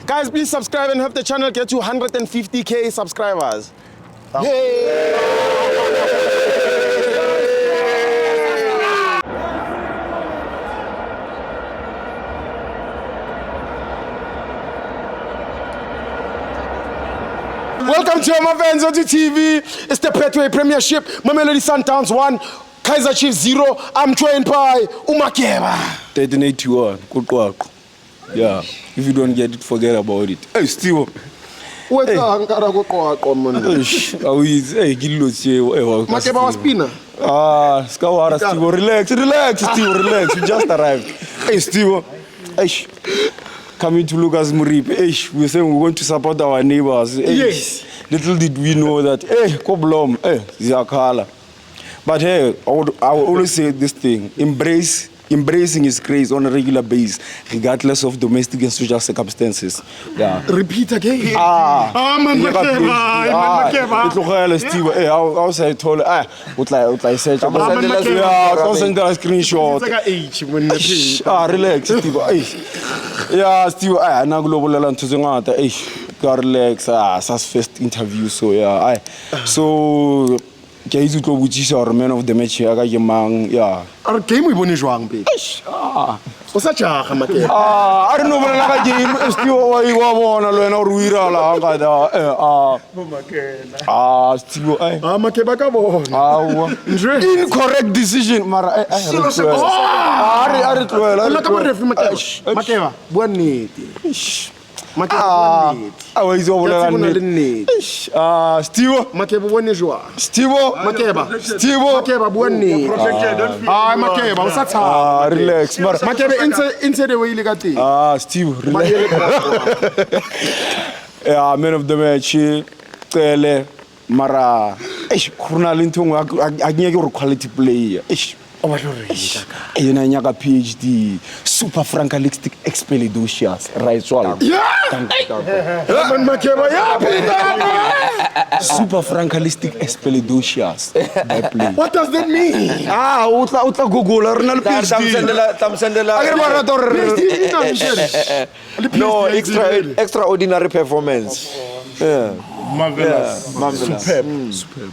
Guys, please subscribe and help the channel get to 150k subscribers. Welcome to my fans on TV. It's the Petway Premiership. Mamelodi Sundowns 1, Kaizer Chiefs 0. I'm joined by Umakeba. 1381, Kukwako. Yeah, if you don't get it, forget about it. Hey, Steve. What's Hey, Gillo, Makeba was spinner. Skawara, Steve. Relax, Steve, relax. You just arrived. Hey, Steve. Hey, coming to Lucas Muripe. Hey, we say we're going to support our neighbors. Hey, yes. Little did we know that. Hey, Koblom. Hey, Zakala. But hey, I would always say this thing: embracing His grace on a regular basis, regardless of domestic and social circumstances. Yeah. Repeat again. Man, Steve. Hey, I was told, what I said, send a screenshot. Relax, Steve. Yeah, Steve. I'm not global land to the relax. That's first interview, so yeah. So. Ke itse tlo botsisa gore man of the match ya ka ke mang ya are game we bone jwang be o sa jaga Makeba I don't know bona ka game Steve wa bona le wena o re o irala ga da Makeba Steve Makeba ka bona incorrect decision mara are tloela Makeba bua nnete wa itse o bolela nnete Steve Makeba bone jwa Steve Makeba bua nnete Makeba o sa tshaba relax mara Makeba into the way ile ka teng Steve relax yeah man of the match cele mara khona le ntho a ke re quality player yena nyaka PhD super frankalistic expelidocious right swallow man Makeba super frankalistic expelidocious what does that mean utla google rena le tamsendela no extraordinary performance yeah marvelous superb